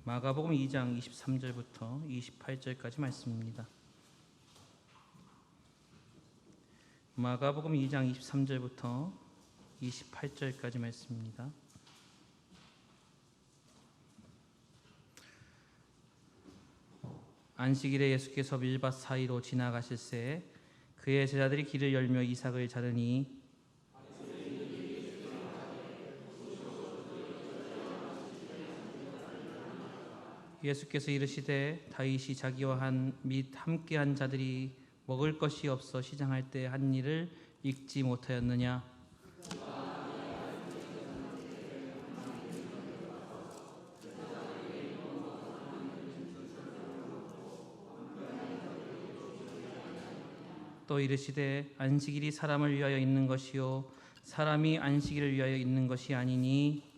마가복음 2장 23절부터 28절까지 말씀입니다. 마가복음 2장 23절부터 28절까지 말씀입니다. 안식일에 예수께서 밀밭 사이로 지나가실새 그의 제자들이 길을 열며 이삭을 자르니 예수께서 이르시되 다윗이 자기와 함께한 자들이 먹을 것이 없어 시장할 때 한 일을 읽지 못하였느냐? 또 이르시되 안식일이 사람을 위하여 있는 것이요 사람이 안식일을 위하여 있는 것이 아니니.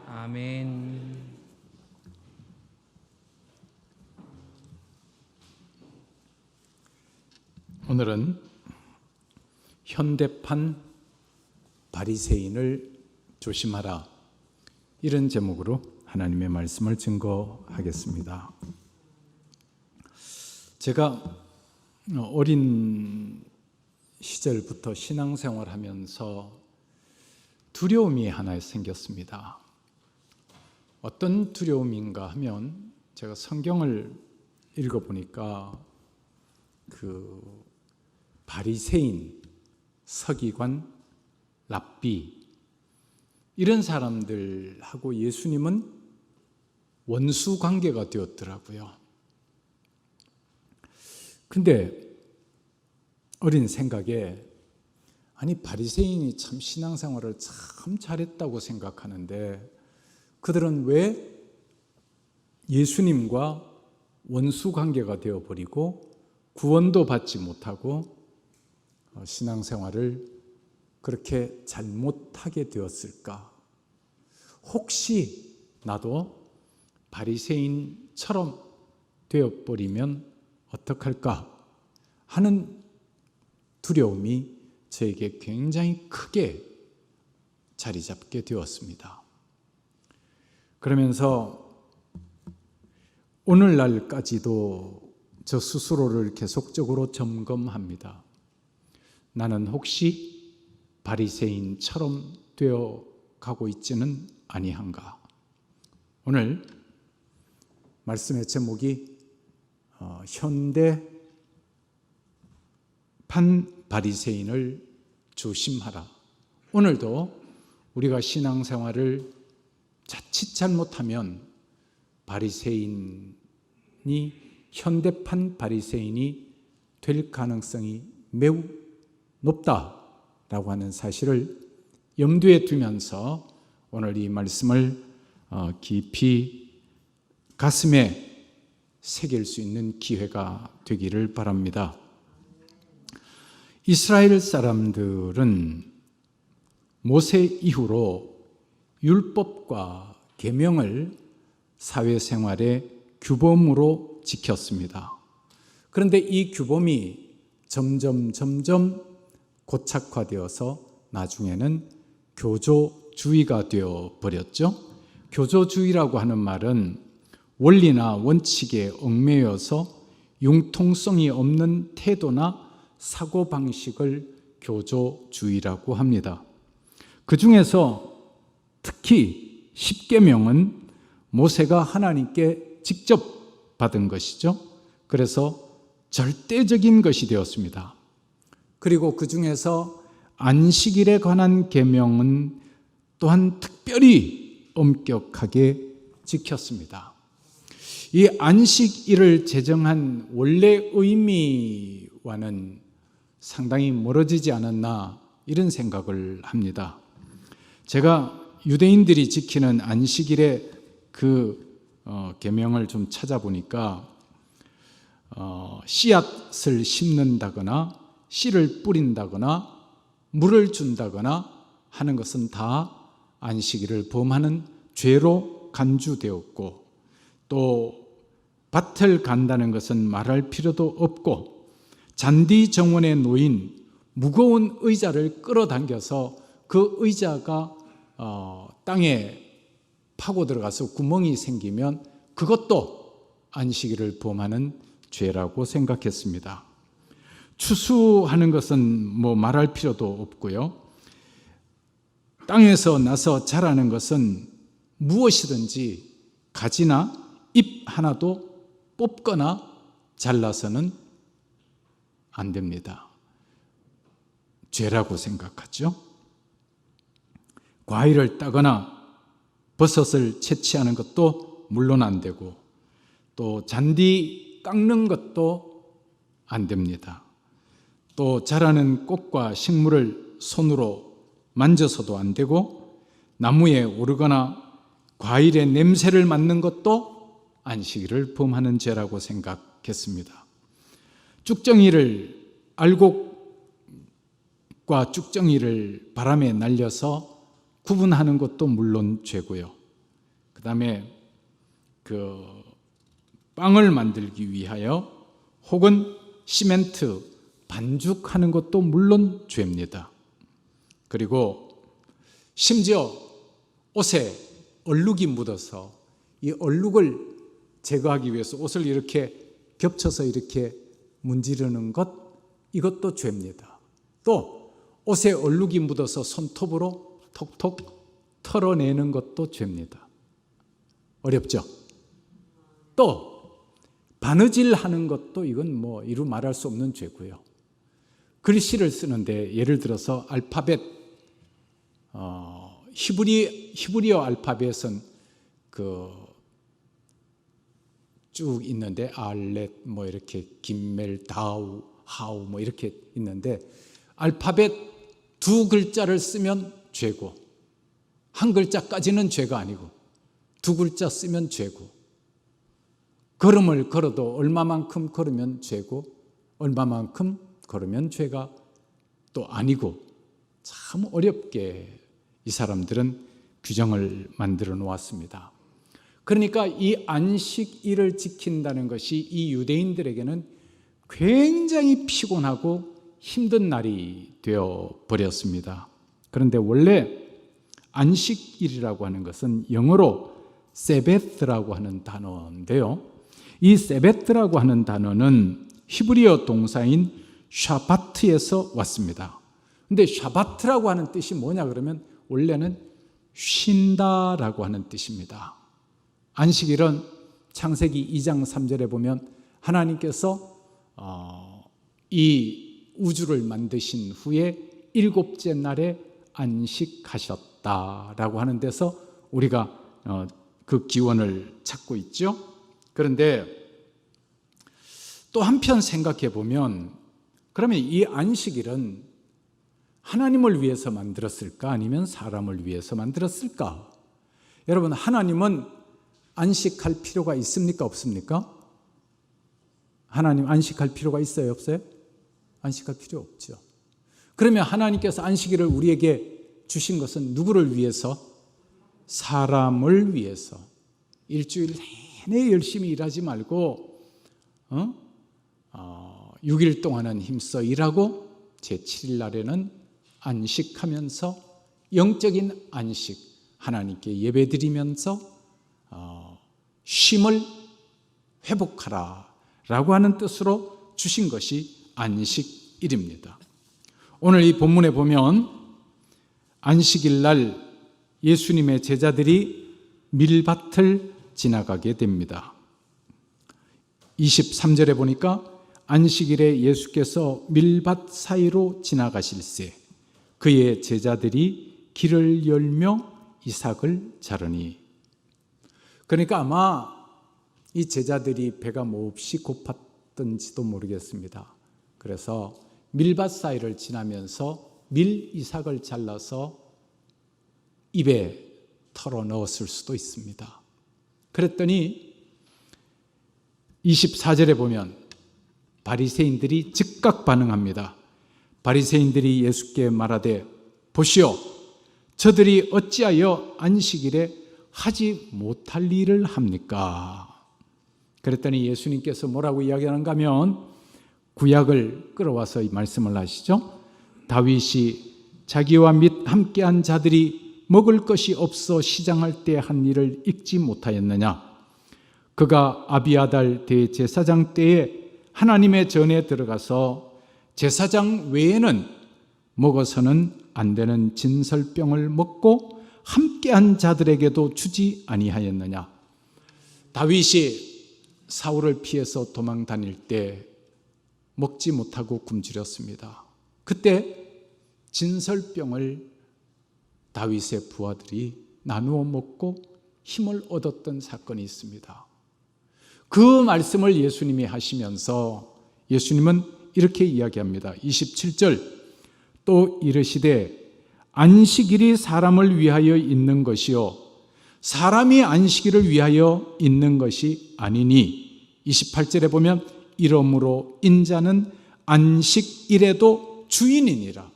아멘. 오늘은 현대판 바리새인을 조심하라, 이런 제목으로 하나님의 말씀을 증거하겠습니다. 제가 어린 시절부터 신앙생활하면서 두려움이 하나 생겼습니다. 어떤 두려움인가 하면 제가 성경을 읽어보니까 바리새인, 서기관, 랍비 이런 사람들하고 예수님은 원수 관계가 되었더라고요. 근데 어린 생각에 아니 바리새인이 참 신앙생활을 참 잘했다고 생각하는데 그들은 왜 예수님과 원수 관계가 되어버리고 구원도 받지 못하고 신앙생활을 그렇게 잘못하게 되었을까? 혹시 나도 바리새인처럼 되어버리면 어떡할까 하는 두려움이 저에게 굉장히 크게 자리 잡게 되었습니다. 그러면서 오늘날까지도 저 스스로를 계속적으로 점검합니다. 나는 혹시 바리새인처럼 되어 가고 있지는 아니한가? 오늘 말씀의 제목이 현대판 바리새인을 조심하라. 오늘도 우리가 신앙생활을 자칫 잘못하면 바리새인이 현대판 바리새인이 될 가능성이 매우 높다라고 하는 사실을 염두에 두면서 오늘 이 말씀을 깊이 가슴에 새길 수 있는 기회가 되기를 바랍니다. 이스라엘 사람들은 모세 이후로 율법과 계명을 사회생활의 규범으로 지켰습니다. 그런데 이 규범이 점점 고착화되어서 나중에는 교조주의가 되어 버렸죠. 교조주의라고 하는 말은 원리나 원칙에 얽매여서 융통성이 없는 태도나 사고방식을 교조주의라고 합니다. 그 중에서 특히 십계명은 모세가 하나님께 직접 받은 것이죠. 그래서 절대적인 것이 되었습니다. 그리고 그 중에서 안식일에 관한 계명은 또한 특별히 엄격하게 지켰습니다. 이 안식일을 제정한 원래 의미와는 상당히 멀어지지 않았나 이런 생각을 합니다. 제가 유대인들이 지키는 안식일의 계명을 좀 찾아보니까 씨앗을 심는다거나 씨를 뿌린다거나 물을 준다거나 하는 것은 다 안식일을 범하는 죄로 간주되었고, 또 밭을 간다는 것은 말할 필요도 없고, 잔디 정원에 놓인 무거운 의자를 끌어당겨서 그 의자가 땅에 파고 들어가서 구멍이 생기면 그것도 안식일을 범하는 죄라고 생각했습니다. 추수하는 것은 뭐 말할 필요도 없고요. 땅에서 나서 자라는 것은 무엇이든지 가지나 잎 하나도 뽑거나 잘라서는 안 됩니다. 죄라고 생각하죠. 과일을 따거나 버섯을 채취하는 것도 물론 안 되고, 또 잔디 깎는 것도 안 됩니다. 또 자라는 꽃과 식물을 손으로 만져서도 안 되고, 나무에 오르거나 과일의 냄새를 맡는 것도 안식일을 범하는 죄라고 생각했습니다. 쭉정이를 알곡과 쭉정이를 바람에 날려서 구분하는 것도 물론 죄고요. 그 다음에 빵을 만들기 위하여 혹은 시멘트 반죽하는 것도 물론 죄입니다. 그리고 심지어 옷에 얼룩이 묻어서 이 얼룩을 제거하기 위해서 옷을 이렇게 겹쳐서 이렇게 문지르는 것, 이것도 죄입니다. 또 옷에 얼룩이 묻어서 손톱으로 톡톡 털어내는 것도 죄입니다. 어렵죠? 또 바느질 하는 것도 이건 뭐 이루 말할 수 없는 죄고요. 글씨를 쓰는데 예를 들어서 알파벳, 히브리어 알파벳은 쭉 있는데 알렛 뭐 이렇게 김멜 다우 하우 뭐 이렇게 있는데, 알파벳 두 글자를 쓰면 죄고, 한 글자까지는 죄가 아니고 두 글자 쓰면 죄고, 걸음을 걸어도 얼마만큼 걸으면 죄고 얼마만큼 걸으면 죄가 또 아니고, 참 어렵게 이 사람들은 규정을 만들어 놓았습니다. 그러니까 이 안식일을 지킨다는 것이 이 유대인들에게는 굉장히 피곤하고 힘든 날이 되어 버렸습니다. 그런데 원래 안식일이라고 하는 것은 영어로 세베트라고 하는 단어인데요, 이 세베트라고 하는 단어는 히브리어 동사인 샤바트에서 왔습니다. 근데 샤바트라고 하는 뜻이 뭐냐 그러면 원래는 쉰다라고 하는 뜻입니다. 안식일은 창세기 2장 3절에 보면 하나님께서 이 우주를 만드신 후에 일곱째 날에 안식하셨다라고 하는 데서 우리가 그 기원을 찾고 있죠. 그런데 또 한편 생각해 보면, 그러면 이 안식일은 하나님을 위해서 만들었을까 아니면 사람을 위해서 만들었을까? 여러분, 하나님은 안식할 필요가 있습니까 없습니까? 하나님 안식할 필요가 있어요 없어요? 안식할 필요 없죠. 그러면 하나님께서 안식일을 우리에게 주신 것은 누구를 위해서? 사람을 위해서. 일주일 내내 열심히 일하지 말고 6일 동안은 힘써 일하고 제7일 날에는 안식하면서 영적인 안식, 하나님께 예배드리면서 쉼을 회복하라 라고 하는 뜻으로 주신 것이 안식일입니다. 오늘 이 본문에 보면 안식일 날 예수님의 제자들이 밀밭을 지나가게 됩니다. 23절에 보니까 안식일에 예수께서 밀밭 사이로 지나가실새 그의 제자들이 길을 열며 이삭을 자르니. 그러니까 아마 이 제자들이 배가 몹시 고팠던지도 모르겠습니다. 그래서 밀밭 사이를 지나면서 밀 이삭을 잘라서 입에 털어 넣었을 수도 있습니다. 그랬더니 24절에 보면 바리새인들이 즉각 반응합니다. 바리새인들이 예수께 말하되 보시오, 저들이 어찌하여 안식일에 하지 못할 일을 합니까? 그랬더니 예수님께서 뭐라고 이야기하는가 하면 구약을 끌어와서 이 말씀을 하시죠. 다윗이 자기와 및 함께한 자들이 먹을 것이 없어 시장할 때 한 일을 잊지 못하였느냐? 그가 아비아달 대제사장 때에 하나님의 전에 들어가서 제사장 외에는 먹어서는 안 되는 진설병을 먹고 함께한 자들에게도 주지 아니하였느냐? 다윗이 사울을 피해서 도망 다닐 때 먹지 못하고 굶주렸습니다. 그때 진설병을 다윗의 부하들이 나누어 먹고 힘을 얻었던 사건이 있습니다. 그 말씀을 예수님이 하시면서 예수님은 이렇게 이야기합니다. 27절, 또 이르시되 안식일이 사람을 위하여 있는 것이요 사람이 안식일을 위하여 있는 것이 아니니, 28절에 보면 이러므로 인자는 안식일에도 주인이니라.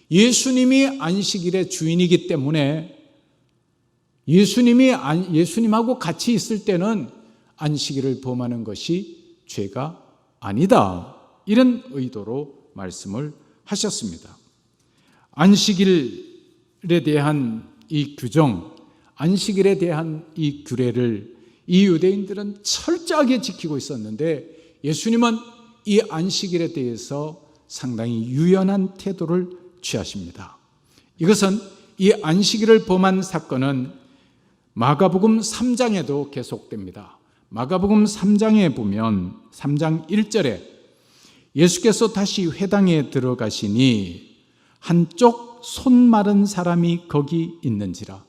예수님이 안식일의 주인이기 때문에 예수님하고 같이 있을 때는 안식일을 범하는 것이 죄가 아니다, 이런 의도로 말씀을 하셨습니다. 안식일에 대한 이 규정, 안식일에 대한 이 규례를 이 유대인들은 철저하게 지키고 있었는데 예수님은 이 안식일에 대해서 상당히 유연한 태도를 취하십니다. 이것은 이 안식일을 범한 사건은 마가복음 3장에도 계속됩니다. 마가복음 3장에 보면 3장 1절에 예수께서 다시 회당에 들어가시니 한쪽 손 마른 사람이 거기 있는지라.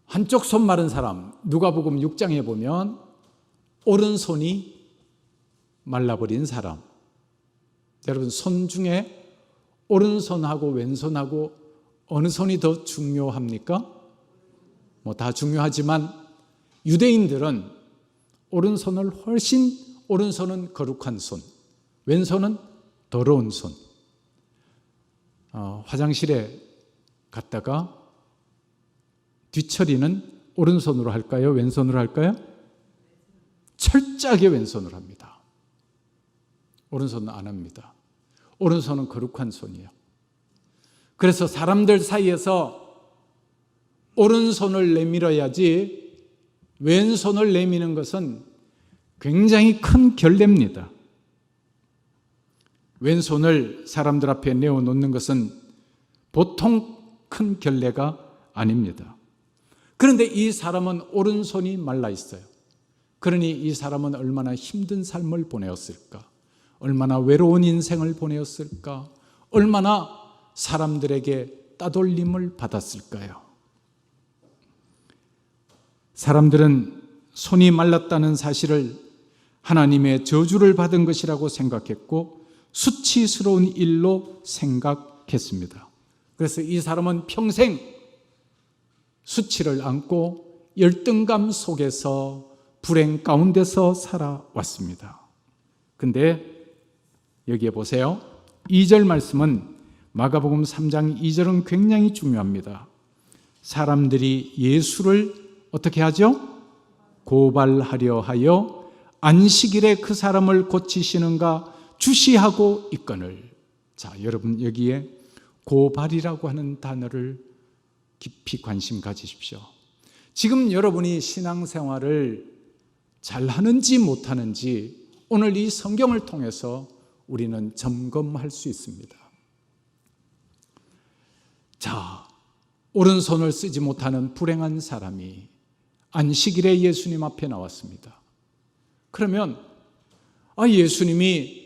한쪽 손 마른 사람, 누가복음 6장에 보면 오른손이 말라버린 사람. 여러분, 손 중에 오른손하고 왼손하고 어느 손이 더 중요합니까? 다 중요하지만 유대인들은 오른손은 거룩한 손, 왼손은 더러운 손. 화장실에 갔다가 뒤처리는 오른손으로 할까요? 왼손으로 할까요? 철저하게 왼손으로 합니다. 오른손은 안 합니다. 오른손은 거룩한 손이에요. 그래서 사람들 사이에서 오른손을 내밀어야지 왼손을 내미는 것은 굉장히 큰 결례입니다. 왼손을 사람들 앞에 내어놓는 것은 보통 큰 결례가 아닙니다. 그런데 이 사람은 오른손이 말라 있어요. 그러니 이 사람은 얼마나 힘든 삶을 보내었을까? 얼마나 외로운 인생을 보내었을까? 얼마나 사람들에게 따돌림을 받았을까요? 사람들은 손이 말랐다는 사실을 하나님의 저주를 받은 것이라고 생각했고 수치스러운 일로 생각했습니다. 그래서 이 사람은 평생 수치를 안고 열등감 속에서 불행 가운데서 살아왔습니다. 근데 여기에 보세요. 2절 말씀은 마가복음 3장 2절은 굉장히 중요합니다. 사람들이 예수를 어떻게 하죠? 고발하려 하여 안식일에 그 사람을 고치시는가 주시하고 있거늘. 자, 여러분 여기에 고발이라고 하는 단어를 깊이 관심 가지십시오. 지금 여러분이 신앙생활을 잘하는지 못하는지 오늘 이 성경을 통해서 우리는 점검할 수 있습니다. 자, 오른손을 쓰지 못하는 불행한 사람이 안식일에 예수님 앞에 나왔습니다. 그러면 예수님이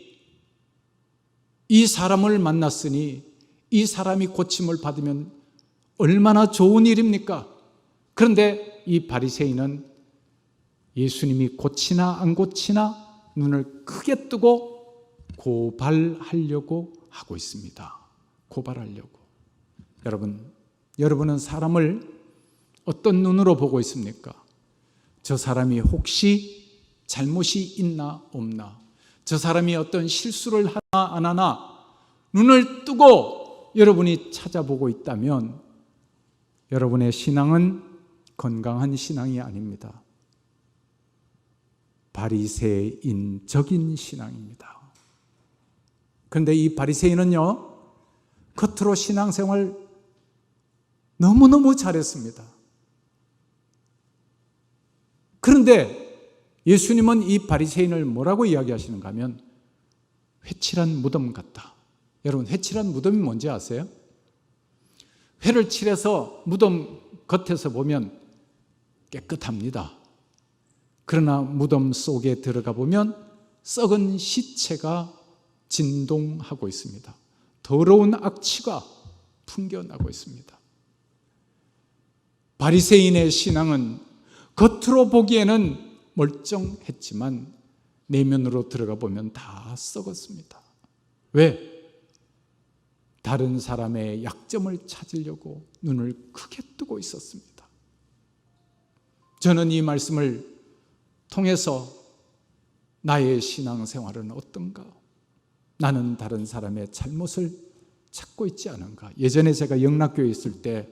이 사람을 만났으니 이 사람이 고침을 받으면 얼마나 좋은 일입니까? 그런데 이 바리새인은 예수님이 고치나 안 고치나 눈을 크게 뜨고 고발하려고 하고 있습니다. 고발하려고. 여러분은 사람을 어떤 눈으로 보고 있습니까? 저 사람이 혹시 잘못이 있나 없나? 저 사람이 어떤 실수를 하나 안 하나? 눈을 뜨고 여러분이 찾아보고 있다면 여러분의 신앙은 건강한 신앙이 아닙니다. 바리새인적인 신앙입니다. 그런데 이 바리새인은요, 겉으로 신앙생활 너무너무 잘했습니다. 그런데 예수님은 이 바리새인을 뭐라고 이야기하시는가 하면 회칠한 무덤 같다. 여러분, 회칠한 무덤이 뭔지 아세요? 회를 칠해서 무덤 겉에서 보면 깨끗합니다. 그러나 무덤 속에 들어가 보면 썩은 시체가 진동하고 있습니다. 더러운 악취가 풍겨나고 있습니다. 바리새인의 신앙은 겉으로 보기에는 멀쩡했지만 내면으로 들어가 보면 다 썩었습니다. 왜? 다른 사람의 약점을 찾으려고 눈을 크게 뜨고 있었습니다. 저는 이 말씀을 통해서 나의 신앙생활은 어떤가? 나는 다른 사람의 잘못을 찾고 있지 않은가? 예전에 제가 영락교회에 있을 때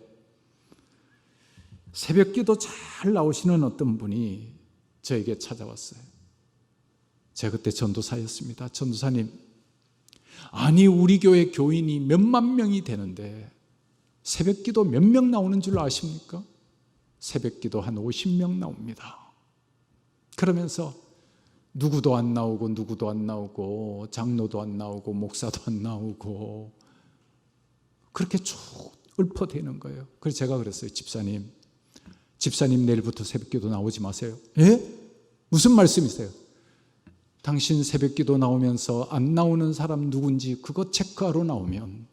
새벽기도 잘 나오시는 어떤 분이 저에게 찾아왔어요. 제가 그때 전도사였습니다. 전도사님, 아니 우리 교회 교인이 몇만 명이 되는데 새벽기도 몇 명 나오는 줄 아십니까? 새벽기도 한 50명 나옵니다. 그러면서 누구도 안 나오고 누구도 안 나오고 장로도 안 나오고 목사도 안 나오고 그렇게 쭉 읊어대는 거예요. 그래서 제가 그랬어요. 집사님 내일부터 새벽기도 나오지 마세요. 예? 무슨 말씀이세요? 당신 새벽기도 나오면서 안 나오는 사람 누군지 그거 체크하러 나오면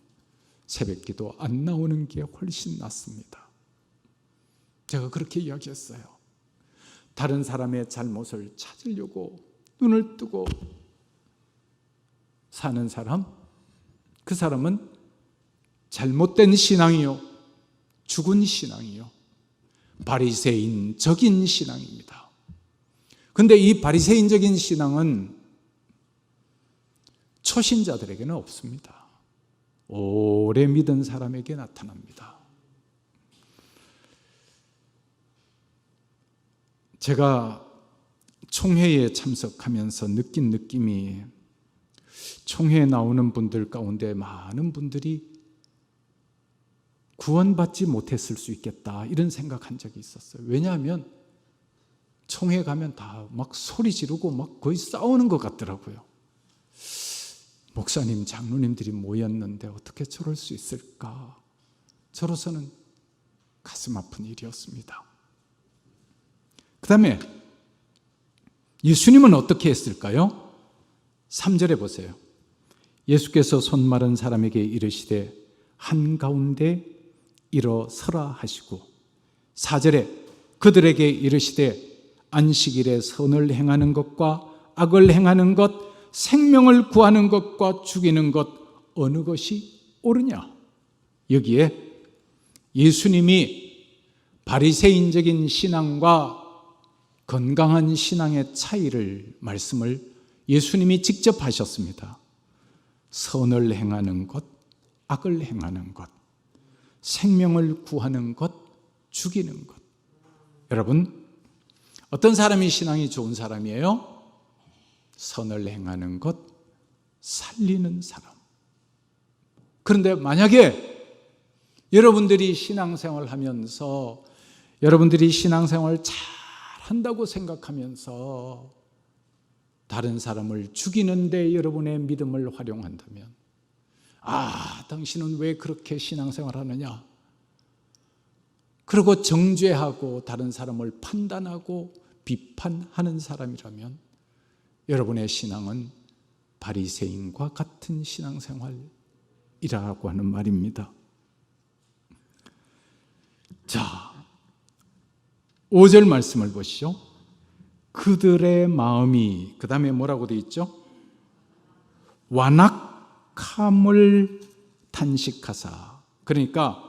새벽기도 안 나오는 게 훨씬 낫습니다. 제가 그렇게 이야기했어요. 다른 사람의 잘못을 찾으려고 눈을 뜨고 사는 사람, 그 사람은 잘못된 신앙이요, 죽은 신앙이요, 바리새인적인 신앙입니다. 그런데 이 바리새인적인 신앙은 초신자들에게는 없습니다. 오래 믿은 사람에게 나타납니다. 제가 총회에 참석하면서 느낀 느낌이, 총회에 나오는 분들 가운데 많은 분들이 구원받지 못했을 수 있겠다 이런 생각한 적이 있었어요. 왜냐하면 총회 가면 다 막 소리 지르고 막 거의 싸우는 것 같더라고요. 목사님, 장로님들이 모였는데 어떻게 저럴 수 있을까? 저로서는 가슴 아픈 일이었습니다. 그 다음에 예수님은 어떻게 했을까요? 3절에 보세요. 예수께서 손 마른 사람에게 이르시되 한가운데 일어서라 하시고, 4절에 그들에게 이르시되 안식일에 선을 행하는 것과 악을 행하는 것, 생명을 구하는 것과 죽이는 것 어느 것이 옳으냐? 여기에 예수님이 바리새인적인 신앙과 건강한 신앙의 차이를 말씀을 예수님이 직접 하셨습니다. 선을 행하는 것, 악을 행하는 것, 생명을 구하는 것, 죽이는 것. 여러분, 어떤 사람이 신앙이 좋은 사람이에요? 선을 행하는 것, 살리는 사람. 그런데 만약에 여러분들이 신앙생활 하면서 여러분들이 신앙생활 잘 한다고 생각하면서 다른 사람을 죽이는데 여러분의 믿음을 활용한다면, 아, 당신은 왜 그렇게 신앙생활 하느냐? 그리고 정죄하고 다른 사람을 판단하고 비판하는 사람이라면 여러분의 신앙은 바리새인과 같은 신앙생활이라고 하는 말입니다. 자, 5절 말씀을 보시죠. 그들의 마음이, 그 다음에 뭐라고 되어 있죠? 완악함을 탄식하사. 그러니까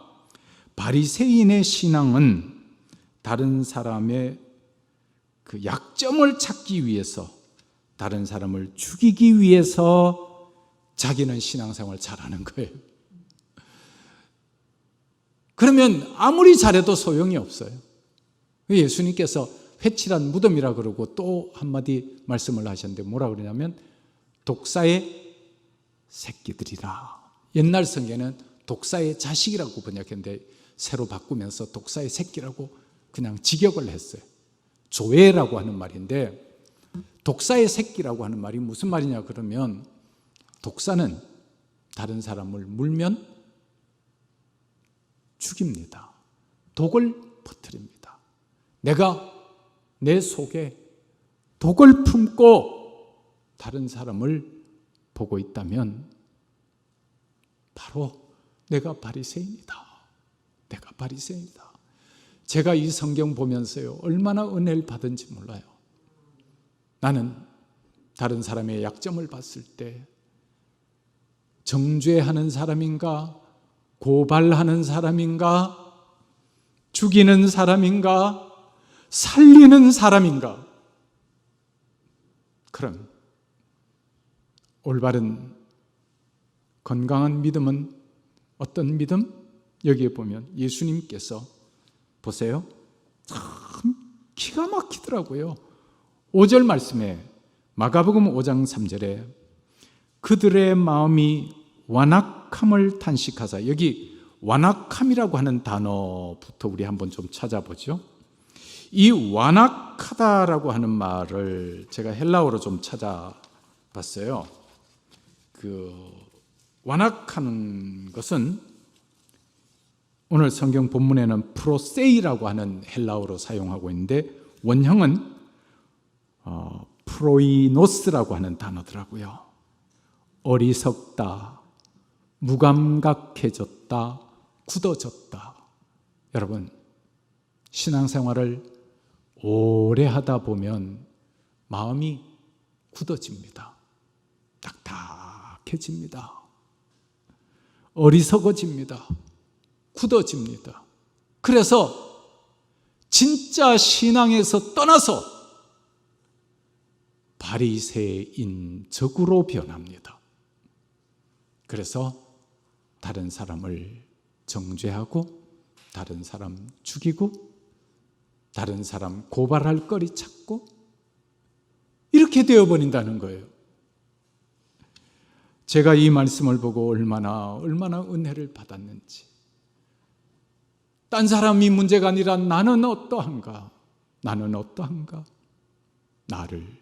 바리새인의 신앙은 다른 사람의 그 약점을 찾기 위해서, 다른 사람을 죽이기 위해서 자기는 신앙생활 잘하는 거예요. 그러면 아무리 잘해도 소용이 없어요. 예수님께서 회칠한 무덤이라 그러고 또 한마디 말씀을 하셨는데 뭐라 그러냐면 독사의 새끼들이라. 옛날 성경에는 독사의 자식이라고 번역했는데 새로 바꾸면서 독사의 새끼라고 그냥 직역을 했어요. 조회라고 하는 말인데, 독사의 새끼라고 하는 말이 무슨 말이냐 그러면, 독사는 다른 사람을 물면 죽입니다. 독을 퍼뜨립니다. 내가 내 속에 독을 품고 다른 사람을 보고 있다면 바로 내가 바리새인이다. 내가 바리새인이다. 제가 이 성경 보면서요, 얼마나 은혜를 받은지 몰라요. 나는 다른 사람의 약점을 봤을 때 정죄하는 사람인가, 고발하는 사람인가, 죽이는 사람인가, 살리는 사람인가. 그럼 올바른 건강한 믿음은 어떤 믿음? 여기에 보면 예수님께서 보세요, 참 기가 막히더라고요. 5절 말씀에, 마가복음 5장 3절에 그들의 마음이 완악함을 탄식하사, 여기 완악함이라고 하는 단어부터 우리 한번 좀 찾아보죠. 이 완악하다라고 하는 말을 제가 헬라어로 좀 찾아봤어요. 완악하는 것은 오늘 성경 본문에는 프로세이라고 하는 헬라어로 사용하고 있는데, 원형은 프로이노스라고 하는 단어더라고요. 어리석다, 무감각해졌다, 굳어졌다. 여러분, 신앙생활을 오래 하다 보면 마음이 굳어집니다. 딱딱해집니다. 어리석어집니다. 굳어집니다. 그래서 진짜 신앙에서 떠나서 바리새인적으로 변합니다. 그래서 다른 사람을 정죄하고, 다른 사람 죽이고, 다른 사람 고발할 거리 찾고, 이렇게 되어버린다는 거예요. 제가 이 말씀을 보고 얼마나 은혜를 받았는지. 딴 사람이 문제가 아니라 나는 어떠한가? 나는 어떠한가? 나를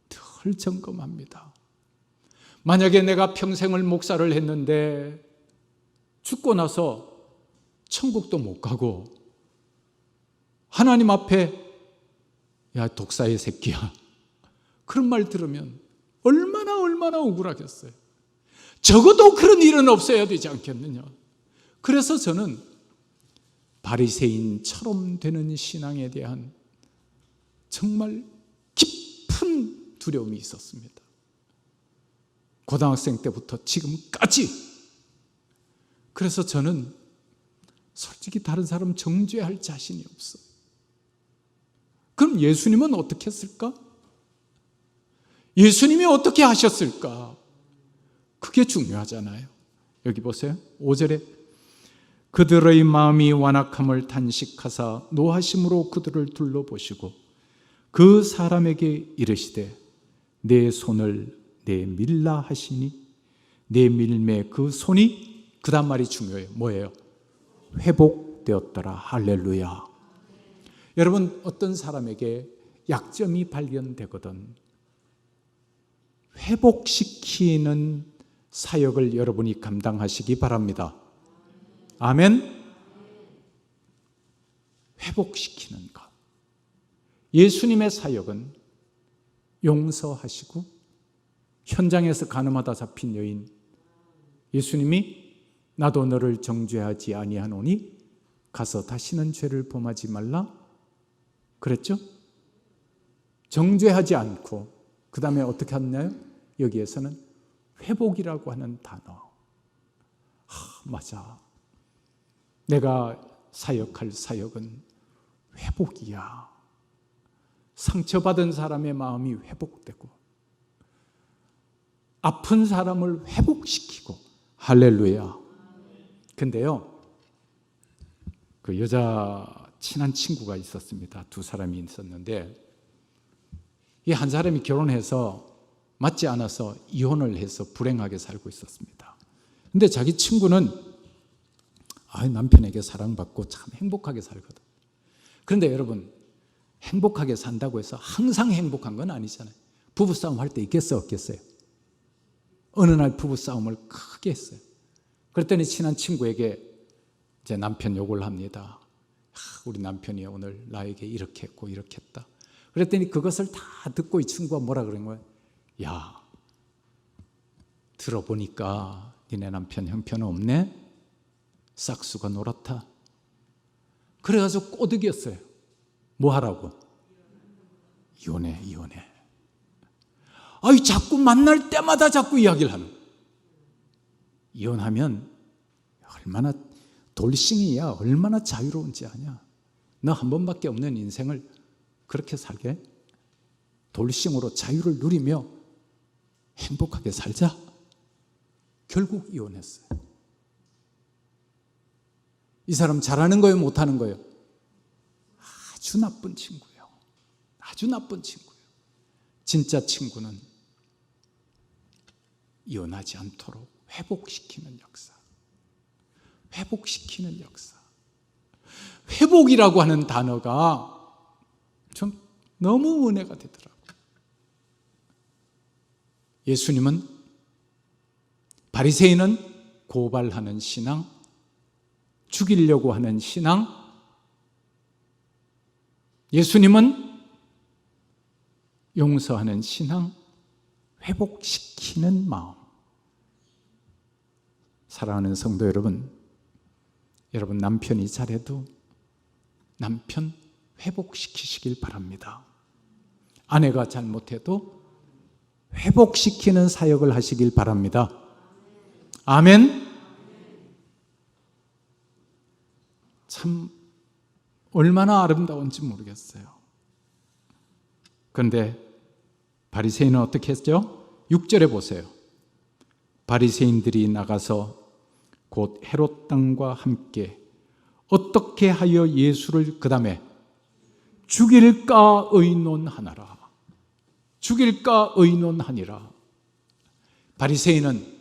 늘 점검합니다. 만약에 내가 평생을 목사를 했는데 죽고 나서 천국도 못 가고 하나님 앞에 야 독사의 새끼야 그런 말 들으면 얼마나 억울하겠어요. 적어도 그런 일은 없어야 되지 않겠느냐. 그래서 저는 바리새인처럼 되는 신앙에 대한 정말 깊은 두려움이 있었습니다. 고등학생 때부터 지금까지. 그래서 저는 솔직히 다른 사람 정죄할 자신이 없어요. 그럼 예수님은 어떻게 했을까? 예수님이 어떻게 하셨을까? 그게 중요하잖아요. 여기 보세요. 5절에 그들의 마음이 완악함을 탄식하사 노하심으로 그들을 둘러보시고 그 사람에게 이르시되 내 손을 내밀라 하시니 내 밀매 그 손이 그 다음 말이 중요해요. 뭐예요? 회복되었더라. 할렐루야. 여러분, 어떤 사람에게 약점이 발견되거든 회복시키는 사역을 여러분이 감당하시기 바랍니다. 아멘. 회복시키는 것. 예수님의 사역은 용서하시고 현장에서 간음하다 잡힌 여인, 예수님이 나도 너를 정죄하지 아니하노니 가서 다시는 죄를 범하지 말라 그랬죠? 정죄하지 않고 그 다음에 어떻게 하나요? 여기에서는 회복이라고 하는 단어. 맞아. 내가 사역할 사역은 회복이야. 상처받은 사람의 마음이 회복되고 아픈 사람을 회복시키고 할렐루야. 근데요, 그 여자 친한 친구가 있었습니다. 두 사람이 있었는데 이 한 사람이 결혼해서 맞지 않아서 이혼을 해서 불행하게 살고 있었습니다. 근데 자기 친구는 남편에게 사랑받고 참 행복하게 살거든. 그런데 여러분, 행복하게 산다고 해서 항상 행복한 건 아니잖아요. 부부싸움 할 때 있겠어요, 없겠어요? 어느 날 부부싸움을 크게 했어요. 그랬더니 친한 친구에게 제 남편 욕을 합니다. 우리 남편이 오늘 나에게 이렇게 했고 이렇게 했다. 그랬더니 그것을 다 듣고 이 친구가 뭐라 그런 거예요? 야, 들어보니까 니네 남편 형편은 없네? 싹수가 노랗다. 그래가지고 꼬드겼어요. 뭐 하라고? 이혼해. 자꾸 만날 때마다 자꾸 이야기를 하는 거예요. 이혼하면 얼마나 돌싱이야, 얼마나 자유로운지 아냐? 너 한 번밖에 없는 인생을 그렇게 살게? 돌싱으로 자유를 누리며 행복하게 살자? 결국 이혼했어요. 이 사람 잘하는 거예요, 못하는 거예요? 아주 나쁜 친구예요. 아주 나쁜 친구예요. 진짜 친구는 이혼하지 않도록 회복시키는 역사. 회복시키는 역사. 회복이라고 하는 단어가 전 너무 은혜가 되더라고요. 예수님은, 바리새인은 고발하는 신앙, 죽이려고 하는 신앙, 예수님은 용서하는 신앙, 회복시키는 마음. 사랑하는 성도 여러분, 여러분 남편이 잘해도 남편 회복시키시길 바랍니다. 아내가 잘못해도 회복시키는 사역을 하시길 바랍니다. 아멘. 참 얼마나 아름다운지 모르겠어요. 그런데 바리새인은 어떻게 했죠? 6절에 보세요. 바리새인들이 나가서 곧 헤롯 땅과 함께 어떻게 하여 예수를 그 다음에 죽일까 의논하나라. 죽일까 의논하니라. 바리새인은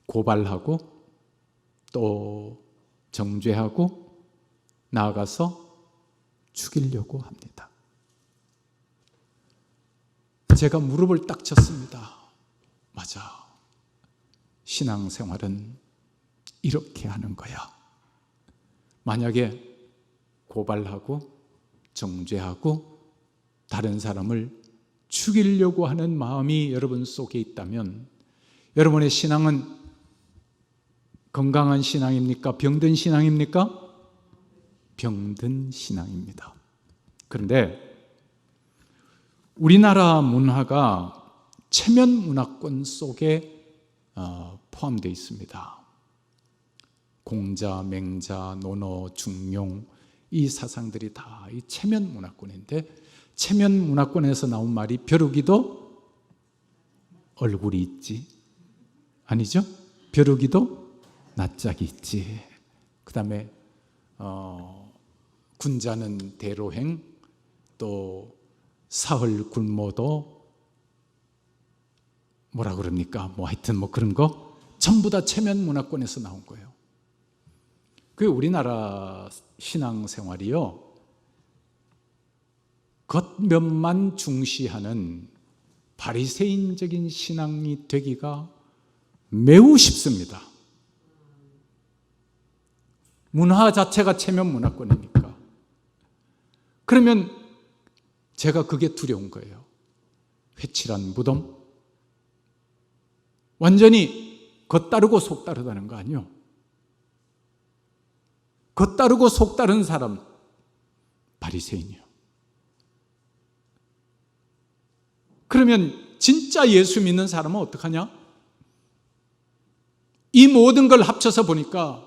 고발하고 또 정죄하고 나아가서 죽이려고 합니다. 제가 무릎을 딱 쳤습니다. 맞아. 신앙생활은 이렇게 하는 거야. 만약에 고발하고 정죄하고 다른 사람을 죽이려고 하는 마음이 여러분 속에 있다면 여러분의 신앙은 건강한 신앙입니까? 병든 신앙입니까? 병든 신앙입니다. 그런데 우리나라 문화가 체면 문화권 속에 포함되어 있습니다. 공자, 맹자, 논어, 중용 이 사상들이 다 이 체면 문화권인데 체면 문화권에서 나온 말이 벼룩이도 얼굴이 있지. 아니죠? 벼룩이도 낯짝이 있지. 그 다음에 군자는 대로행, 또 사흘 굶어도 뭐라 그럽니까? 하여튼 그런 거 전부 다 체면 문화권에서 나온 거예요. 그 우리나라 신앙생활이요, 겉면만 중시하는 바리새인적인 신앙이 되기가 매우 쉽습니다. 문화 자체가 체면 문화권이니까. 그러면 제가 그게 두려운 거예요. 회칠한 무덤, 완전히 겉다르고 속다르다는 거 아니요? 겉다르고 속다른 사람, 바리새인이요. 그러면 진짜 예수 믿는 사람은 어떡하냐? 이 모든 걸 합쳐서 보니까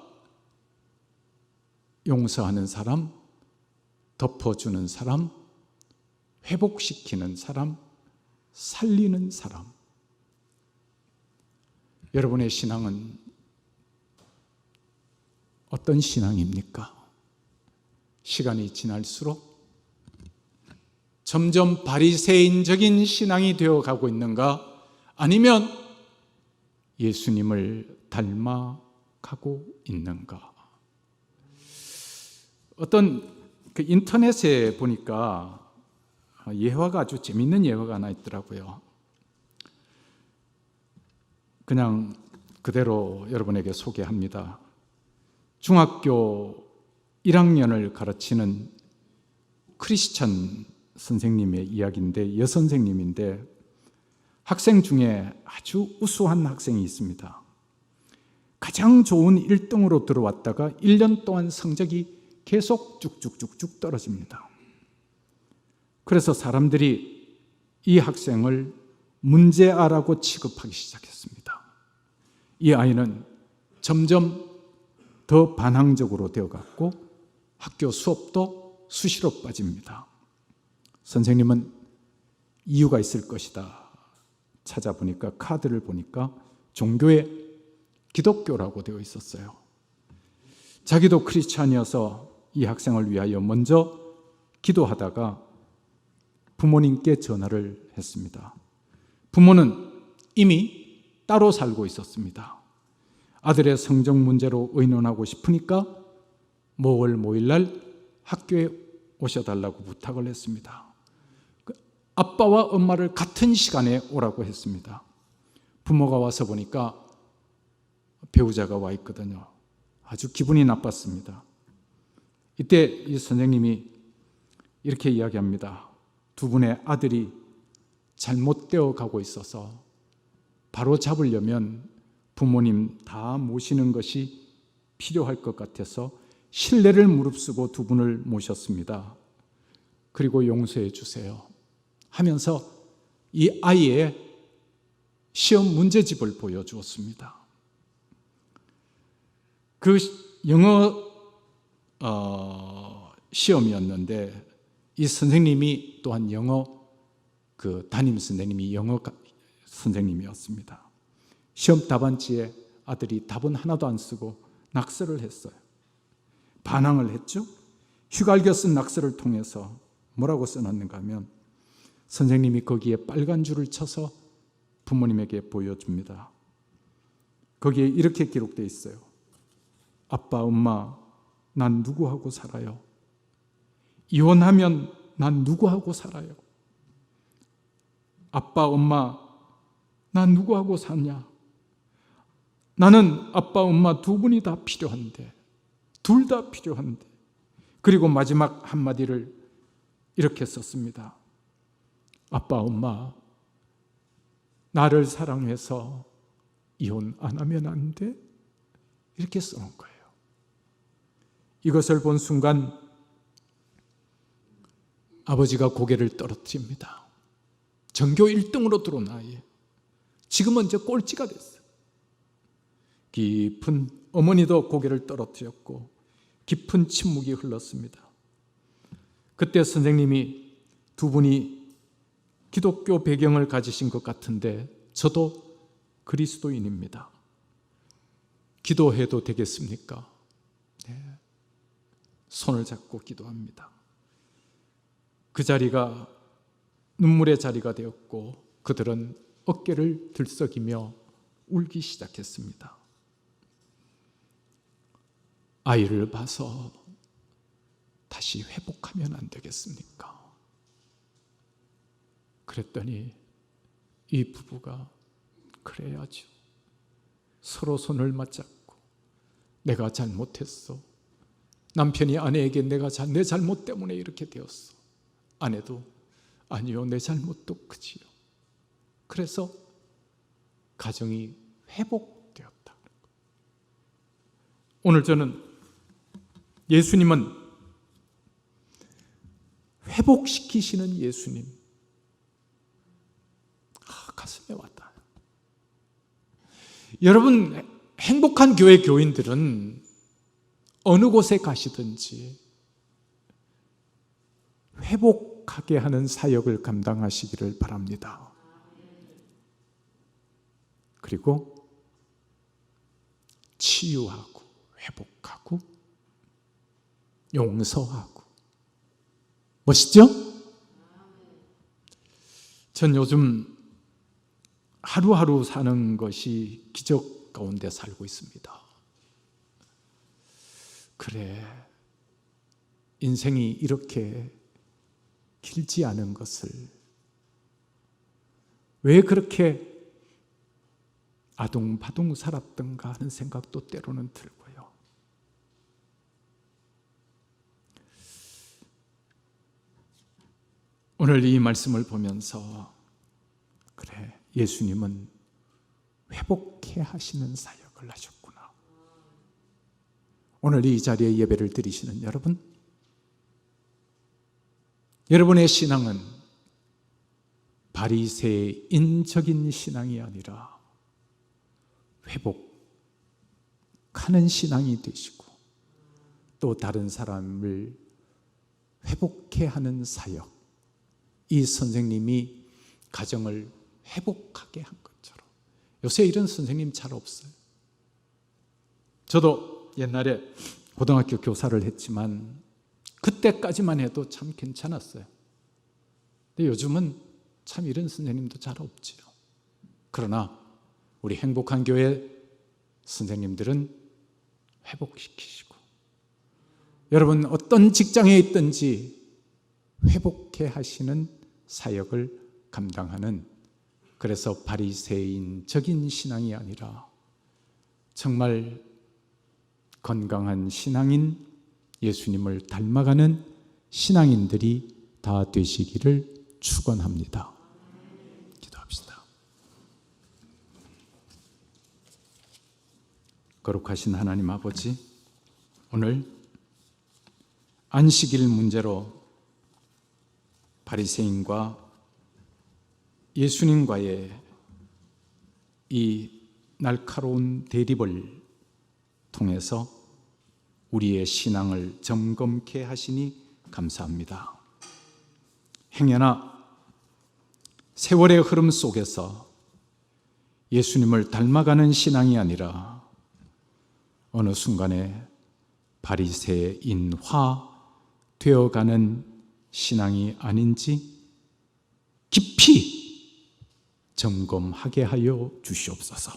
용서하는 사람, 덮어주는 사람, 회복시키는 사람, 살리는 사람. 여러분의 신앙은 어떤 신앙입니까? 시간이 지날수록 점점 바리새인적인 신앙이 되어가고 있는가? 아니면 예수님을 닮아가고 있는가? 어떤 그 인터넷에 보니까 예화가 아주 재밌는 예화가 하나 있더라고요. 그냥 그대로 여러분에게 소개합니다. 중학교 1학년을 가르치는 크리스천 선생님의 이야기인데, 여선생님인데 학생 중에 아주 우수한 학생이 있습니다. 가장 좋은 1등으로 들어왔다가 1년 동안 성적이 계속 쭉쭉쭉쭉 떨어집니다. 그래서 사람들이 이 학생을 문제아라고 취급하기 시작했습니다. 이 아이는 점점 더 반항적으로 되어갔고 학교 수업도 수시로 빠집니다. 선생님은 이유가 있을 것이다 찾아보니까, 카드를 보니까 종교에 기독교라고 되어 있었어요. 자기도 크리스찬이어서 이 학생을 위하여 먼저 기도하다가 부모님께 전화를 했습니다. 부모는 이미 따로 살고 있었습니다. 아들의 성적 문제로 의논하고 싶으니까 5월 5일날 학교에 오셔달라고 부탁을 했습니다. 아빠와 엄마를 같은 시간에 오라고 했습니다. 부모가 와서 보니까 배우자가 와 있거든요. 아주 기분이 나빴습니다. 이때 이 선생님이 이렇게 이야기합니다. 두 분의 아들이 잘못되어 가고 있어서 바로 잡으려면 부모님 다 모시는 것이 필요할 것 같아서 신뢰를 무릅쓰고 두 분을 모셨습니다. 그리고 용서해 주세요 하면서 이 아이의 시험 문제집을 보여주었습니다. 그 영어 시험이었는데 이 선생님이 또한 영어 담임 선생님이 영어 선생님이었습니다. 시험 답안지에 아들이 답은 하나도 안 쓰고 낙서를 했어요. 반항을 했죠. 휘갈겨 쓴 낙서를 통해서 뭐라고 써놨는가 하면 선생님이 거기에 빨간 줄을 쳐서 부모님에게 보여줍니다. 거기에 이렇게 기록되어 있어요. 아빠, 엄마, 난 누구하고 살아요? 이혼하면 난 누구하고 살아요? 아빠, 엄마, 난 누구하고 사냐? 나는 아빠, 엄마 두 분이 다 필요한데, 둘 다 필요한데. 그리고 마지막 한마디를 이렇게 썼습니다. 아빠, 엄마, 나를 사랑해서 이혼 안 하면 안 돼? 이렇게 써놓은 거예요. 이것을 본 순간 아버지가 고개를 떨어뜨립니다. 전교 1등으로 들어온 아이, 지금은 이제 꼴찌가 됐어요. 깊은, 어머니도 고개를 떨어뜨렸고 깊은 침묵이 흘렀습니다. 그때 선생님이 두 분이 기독교 배경을 가지신 것 같은데 저도 그리스도인입니다. 기도해도 되겠습니까? 네. 손을 잡고 기도합니다. 그 자리가 눈물의 자리가 되었고 그들은 어깨를 들썩이며 울기 시작했습니다. 아이를 봐서 다시 회복하면 안 되겠습니까? 그랬더니 이 부부가 그래야죠. 서로 손을 맞잡고 내가 잘못했어. 남편이 아내에게 내 잘못 때문에 이렇게 되었어. 아내도 아니요, 내 잘못도 크지요. 그래서 가정이 회복되었다. 오늘 저는 예수님은 회복시키시는 예수님, 가슴에 왔다. 여러분, 행복한 교회 교인들은 어느 곳에 가시든지 회복하게 하는 사역을 감당하시기를 바랍니다. 그리고 치유하고 회복하고 용서하고. 멋있죠? 전 요즘 하루하루 사는 것이 기적 가운데 살고 있습니다. 그래, 인생이 이렇게 길지 않은 것을, 왜 그렇게 아둥바둥 살았던가 하는 생각도 때로는 들고요. 오늘 이 말씀을 보면서 그래, 예수님은 회복해 하시는 사역을 하셨구나. 오늘 이 자리에 예배를 드리시는 여러분, 여러분의 신앙은 바리새인적인 신앙이 아니라 회복하는 신앙이 되시고, 또 다른 사람을 회복해 하는 사역, 이 선생님이 가정을 회복하게 한 것처럼. 요새 이런 선생님 잘 없어요. 저도 옛날에 고등학교 교사를 했지만 그때까지만 해도 참 괜찮았어요. 근데 요즘은 참 이런 선생님도 잘 없지요. 그러나 우리 행복한 교회 선생님들은 회복시키시고, 여러분 어떤 직장에 있든지 회복해 하시는 사역을 감당하는, 그래서 바리새인적인 신앙이 아니라 정말 건강한 신앙인, 예수님을 닮아가는 신앙인들이 다 되시기를 축원합니다. 기도합시다. 거룩하신 하나님 아버지, 오늘 안식일 문제로 바리새인과 예수님과의 이 날카로운 대립을 통해서 우리의 신앙을 점검케 하시니 감사합니다. 행여나 세월의 흐름 속에서 예수님을 닮아가는 신앙이 아니라 어느 순간에 바리새인화 되어가는 신앙이 아닌지 깊이 점검하게 하여 주시옵소서.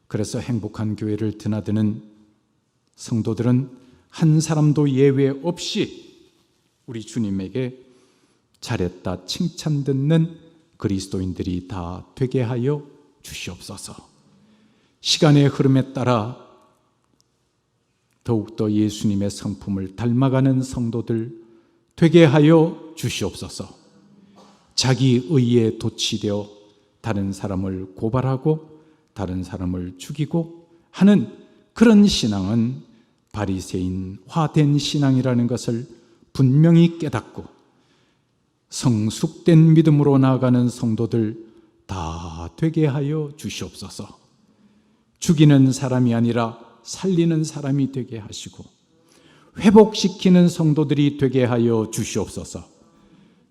그래서 행복한 교회를 드나드는 성도들은 한 사람도 예외 없이 우리 주님에게 잘했다 칭찬 듣는 그리스도인들이 다 되게 하여 주시옵소서. 시간의 흐름에 따라 더욱더 예수님의 성품을 닮아가는 성도들 되게 하여 주시옵소서. 자기 의에 도취되어 다른 사람을 고발하고 다른 사람을 죽이고 하는 그런 신앙은 바리새인화된 신앙이라는 것을 분명히 깨닫고 성숙된 믿음으로 나아가는 성도들 다 되게 하여 주시옵소서. 죽이는 사람이 아니라 살리는 사람이 되게 하시고 회복시키는 성도들이 되게 하여 주시옵소서.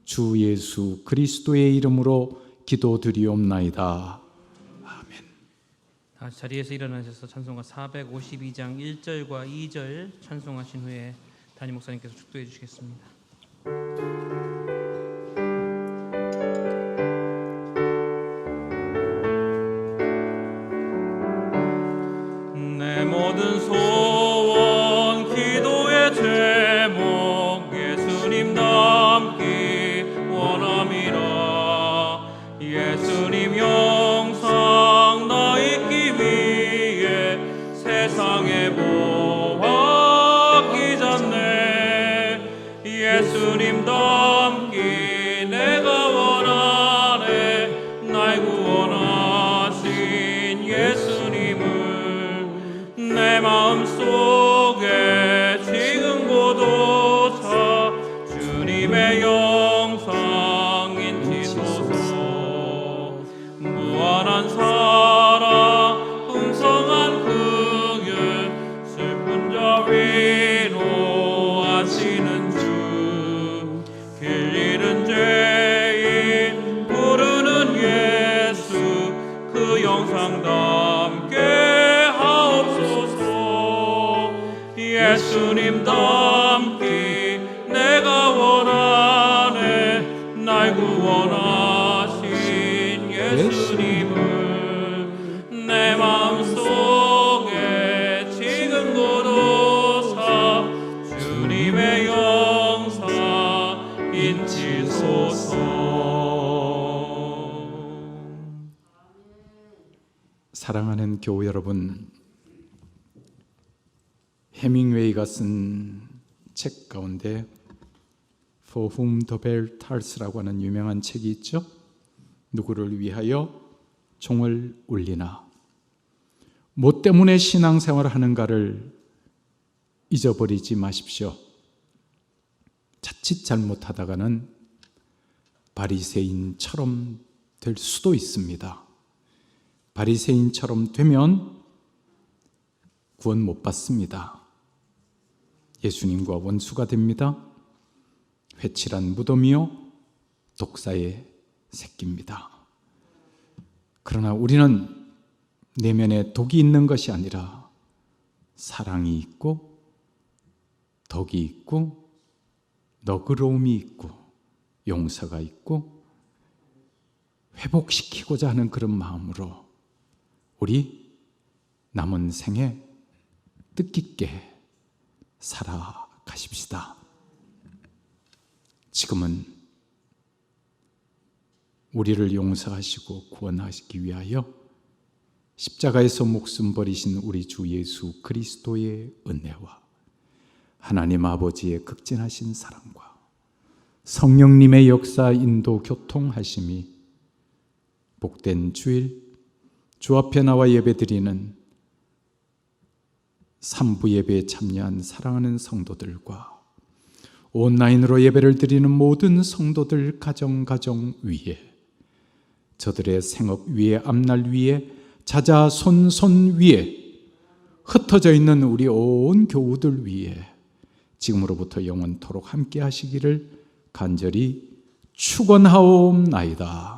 주 예수 그리스도의 이름으로 기도드리옵나이다. 아멘. 다시 자리에서 일어나셔서 찬송가 452장 1절과 2절 찬송하신 후에 담임 목사님께서 축도해 주시겠습니다. 내 모든 소원 기도의 제목 예수님 닮기 원함이라. 예수님 영상 나 있기 위해 세상에 보았기 전에 예수님 닮기 내가 원하네. 날 구원하신 예수님을 내 마음속에 지금 고도사 주님의 영상 인치소서. 무한한 사랑 풍성한 긍휼 슬픈 자 위로하시는 주. 길 잃은 죄인 부르는 예수 그 영상 담게 하옵소서. 예수님 닮기 내가 원하네. 날 구원하신 예수님을 내 마음속에 지금 고도사 주님의 인치소서. 사랑하는 교우 여러분, 해밍웨이가 쓴 책 가운데 For Whom the Bell Tolls라고 하는 유명한 책이 있죠. 누구를 위하여 종을 울리나. 뭐 때문에 신앙생활을 하는가를 잊어버리지 마십시오. 자칫 잘못하다가는 바리새인처럼 될 수도 있습니다. 바리새인처럼 되면 구원 못 받습니다. 예수님과 원수가 됩니다. 회칠한 무덤이요 독사의 새끼입니다. 그러나 우리는 내면에 독이 있는 것이 아니라 사랑이 있고 덕이 있고 너그러움이 있고 용서가 있고 회복시키고자 하는 그런 마음으로 우리 남은 생에 뜻깊게 살아가십시다. 지금은 우리를 용서하시고 구원하시기 위하여 십자가에서 목숨 버리신 우리 주 예수 그리스도의 은혜와 하나님 아버지의 극진하신 사랑과 성령님의 역사 인도 교통하심이 복된 주일 주 앞에 나와 예배드리는 3부 예배에 참여한 사랑하는 성도들과 온라인으로 예배를 드리는 모든 성도들 가정 위에 저들의 생업 위에 앞날 위에 자자손손 위에 흩어져 있는 우리 온 교우들 위에 지금으로부터 영원토록 함께 하시기를 간절히 축원하옵나이다.